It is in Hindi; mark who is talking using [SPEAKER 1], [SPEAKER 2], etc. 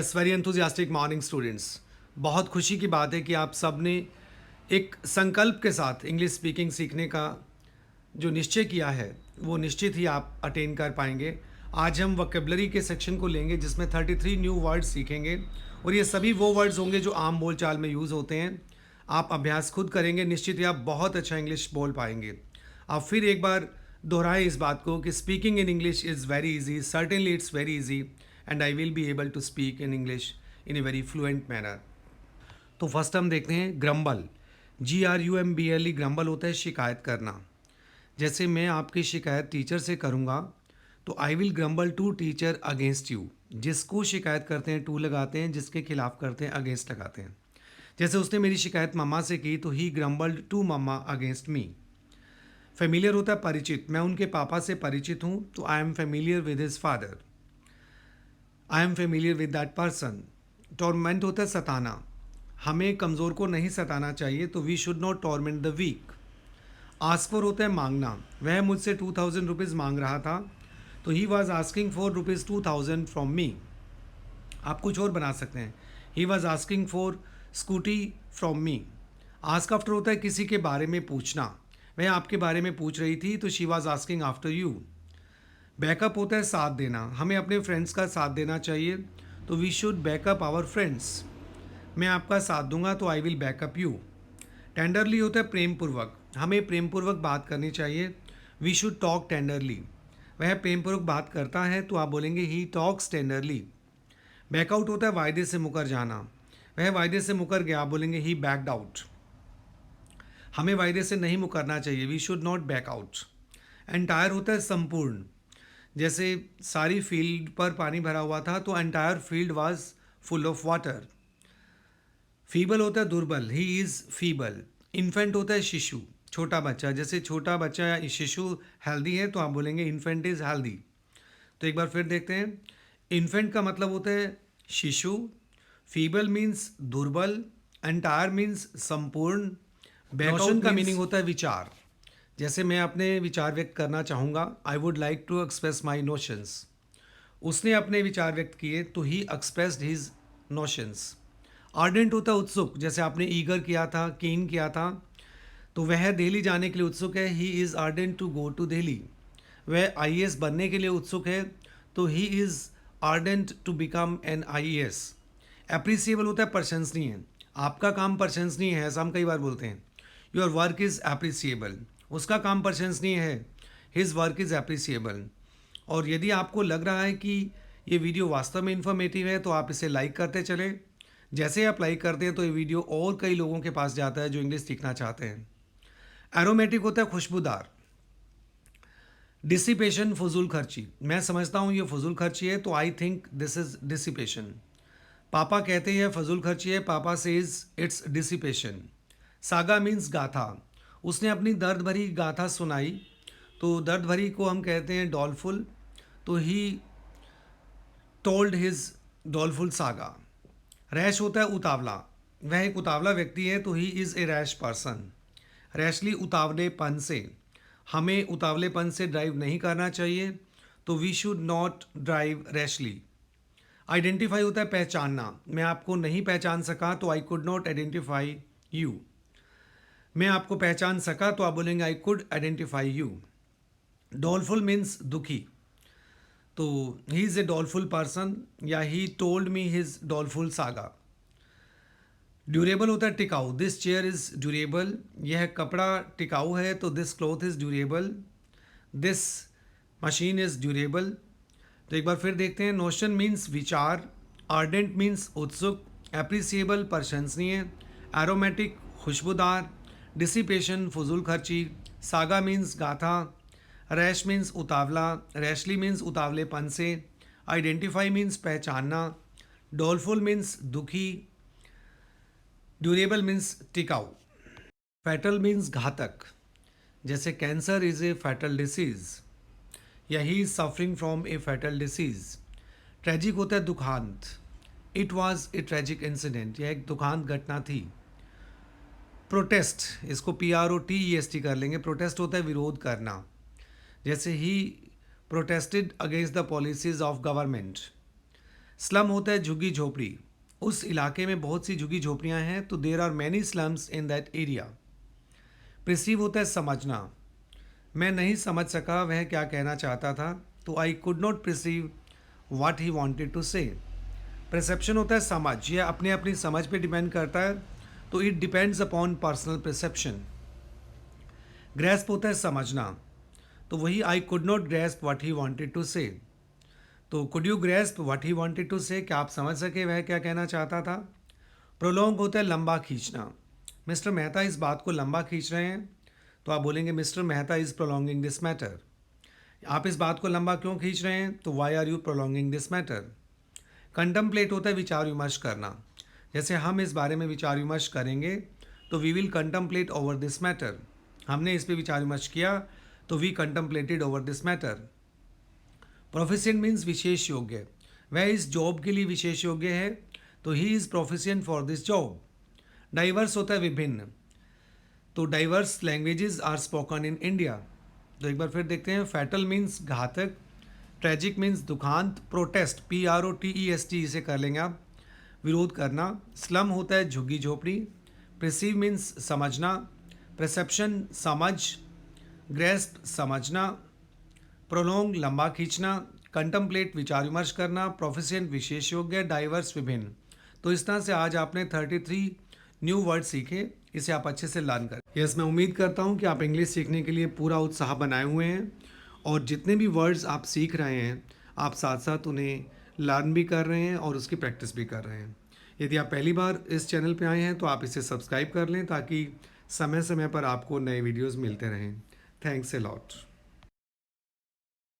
[SPEAKER 1] Yes, very enthusiastic morning students. बहुत खुशी की बात है कि आप सब ने एक संकल्प के साथ इंग्लिश स्पीकिंग सीखने का जो निश्चय किया है वो निश्चित ही आप अटेन कर पाएंगे। आज हम वोकेबलरी के सेक्शन को लेंगे जिसमें 33 न्यू वर्ड्स सीखेंगे और ये सभी वो वर्ड्स होंगे जो आम बोलचाल में यूज़ होते हैं। आप अभ्यास खुद करेंगे, निश्चित ही आप बहुत अच्छा इंग्लिश बोल पाएंगे। आप फिर एक बार दोहराएं इस बात को कि speaking in English is very easy, certainly it's very easy and I will be able to speak in English in a very fluent manner. तो फर्स्ट हम देखते हैं ग्रम्बल। GRUMBLE ग्रम्बल होता है शिकायत करना। जैसे मैं आपकी शिकायत टीचर से करूँगा तो I will grumble to teacher against you. जिसको शिकायत करते हैं टू लगाते हैं, जिसके खिलाफ करते हैं अगेंस्ट लगाते हैं। जैसे उसने मेरी शिकायत मम्मा से की तो he grumbled to mamma against me. Familiar होता है परिचित, मैं उनके पापा से परिचित हूँ तो I am familiar with his father, I am familiar with that person. Torment होता है सताना, हमें कमज़ोर को नहीं सताना चाहिए तो we should not torment the weak. Ask for होता है मांगना, वह मुझसे 2000 रुपीज़ मांग रहा था तो he was asking for rupees 2000 from me. आप कुछ और बना सकते हैं, he was asking for scooty from me. Ask after होता है किसी के बारे में पूछना, वह आपके बारे में पूछ रही थी तो she was asking after you. Backup होता है साथ देना, हमें अपने फ्रेंड्स का साथ देना चाहिए तो we should back up our friends. मैं आपका साथ दूंगा तो I will back up you. Tenderly होता है प्रेम पूर्वक, हमें प्रेम पूर्वक बात करनी चाहिए, वी शुड टॉक टेंडरली। वह प्रेम पूर्वक बात करता है तो आप बोलेंगे ही टॉक्स टेंडरली। बैकआउट होता है वायदे से मुकर जाना, वह वायदे से मुकर गया, आप बोलेंगे ही बैकड आउट। हमें वायदे से नहीं मुकरना चाहिए, we should not back out. Entire होता है संपूर्ण, जैसे सारी फील्ड पर पानी भरा हुआ था तो entire field was full of water. Feeble होता है दुर्बल, ही इज़ फीबल। इन्फेंट होता है शिशु, छोटा बच्चा, जैसे छोटा बच्चा या शिशु हेल्दी है तो आप बोलेंगे इन्फेंट इज़ हेल्दी। तो एक बार फिर देखते हैं, इन्फेंट का मतलब होता है शिशु, फीबल मीन्स दुर्बल, एंटायर मीन्स संपूर्ण, बैकआउट का मीनिंग होता है विचार। जैसे मैं अपने विचार व्यक्त करना चाहूँगा, I would like to express my notions. उसने अपने विचार व्यक्त किए तो ही एक्सप्रेस्ड हिज नोशंस। आर्डेंट होता है उत्सुक, जैसे आपने ईगर किया था, कीन किया था, तो वह दिल्ली जाने के लिए उत्सुक है, he is ardent to go to Delhi. वह IAS बनने के लिए उत्सुक है तो he is ardent to become an IAS। Appreciable होता है प्रशंसनीय, आपका काम प्रशंसनीय है, ऐसा हम कई बार बोलते हैं। योर वर्क इज़ एप्रिसिएबल, उसका काम प्रशंसनीय है, हिज वर्क इज़ एप्रिसिएबल। और यदि आपको लग रहा है कि ये वीडियो वास्तव में इन्फॉर्मेटिव है तो आप इसे लाइक करते चलें। जैसे आप लाइक करते हैं तो ये वीडियो और कई लोगों के पास जाता है जो इंग्लिश सीखना चाहते हैं। एरोमेटिक होता है खुशबूदार। डिसिपेशन फजूल खर्ची, मैं समझता हूँ ये फजूल खर्ची है तो I think this is dissipation. पापा कहते हैं फजूल खर्ची है, पापा says it's dissipation. Saga means गाथा, उसने अपनी दर्द भरी गाथा सुनाई तो दर्द भरी को हम कहते हैं डॉलफुल, तो he told his doleful saga. Rash होता है उतावला, वह एक उतावला व्यक्ति है तो he is a rash person. Rashly उतावलेपन से, हमें उतावलेपन से ड्राइव नहीं करना चाहिए तो we should not drive rashly. Identify होता है पहचानना, मैं आपको नहीं पहचान सका तो I could not identify you. मैं आपको पहचान सका तो आप बोलेंगे I could identify you. Doleful means दुखी, तो he is a doleful person या he told me his doleful saga. Durable होता है टिकाऊ, दिस चेयर इज़ ड्यूरेबल, यह कपड़ा टिकाऊ है तो this cloth is durable, this machine is durable. तो एक बार फिर देखते हैं, नोशन मीन्स विचार, आर्डेंट मीन्स उत्सुक, एप्रिसिएबल प्रशंसनीय, एरोमेटिक खुशबूदार, डिसिपेशन फजूल खर्ची, सागा मीन्स गाथा, रैश मीन्स उतावला, रैशली मीन्स उतावलेपन से, आइडेंटिफाई मीन्स पहचानना, डॉलफुल मीन्स दुखी, ड्यूरेबल मीन्स टिकाऊ। फैटल मीन्स घातक, जैसे cancer is a fatal disease या he is suffering from a fatal disease. Tragic होता है दुखांत, it was a tragic incident, यह एक दुखांत घटना थी। प्रोटेस्ट, इसको PROTEST कर लेंगे, प्रोटेस्ट होता है विरोध करना, जैसे he protested against the policies of government. Slum होता है झुग्गी झोपड़ी, उस इलाके में बहुत सी झुग्गी झोपड़ियाँ हैं, तो there are many slums in that area. Perceive होता है समझना, मैं नहीं समझ सका वह क्या कहना चाहता था, तो I could not perceive what he wanted to say. Perception होता है समझ, यह अपने अपनी समझ पे डिपेंड करता है, तो it depends upon personal perception. Grasp होता है समझना, तो वही I could not grasp what he wanted to say. तो could you grasp what he wanted to say, क्या आप समझ सके वह क्या कहना चाहता था। प्रोलॉन्ग होता है लंबा खींचना, मिस्टर मेहता इस बात को लंबा खींच रहे हैं, तो आप बोलेंगे mister Mehta is prolonging this matter. आप इस बात को लंबा क्यों खींच रहे हैं, तो why are you prolonging this matter. Contemplate होता है विचार विमर्श करना, जैसे हम इस बारे में विचार विमर्श करेंगे, तो we will contemplate over this matter. हमने इस पे विचार विमर्श किया, तो we contemplated over this matter. Proficient means विशेष योग्य, वह इस जॉब के लिए विशेष योग्य है, तो he is proficient for this job. Diverse होता है विभिन्न, तो diverse languages are spoken in India. तो एक बार फिर देखते हैं। फैटल मीन्स घातक, ट्रेजिक मीन्स दुखांत, प्रोटेस्ट PROTEST इसे कर लेंगे आप, विरोध करना। स्लम होता है झुग्गी झोपड़ी। प्रिसीव मीन्स समझना, परसेप्शन समझ, ग्रेस्प समझना, प्रोलोंग लंबा खींचना, कंटम्पलेट विचार विमर्श करना, प्रोफिशिएंट विशेष योग्य, डाइवर्स विभिन्न। तो इस तरह से आज आपने 33 न्यू वर्ड सीखे, इसे आप अच्छे से लर्न करें। यस, मैं उम्मीद करता हूँ कि आप इंग्लिश सीखने के लिए पूरा उत्साह बनाए हुए हैं, और जितने भी वर्ड्स आप सीख रहे हैं आप साथ साथ उन्हें लर्न भी कर रहे हैं और उसकी प्रैक्टिस भी कर रहे हैं। यदि आप पहली बार इस चैनल पर आए हैं तो आप इसे सब्सक्राइब कर लें, ताकि समय समय पर आपको नए वीडियोज़ मिलते रहें। Thanks a lot.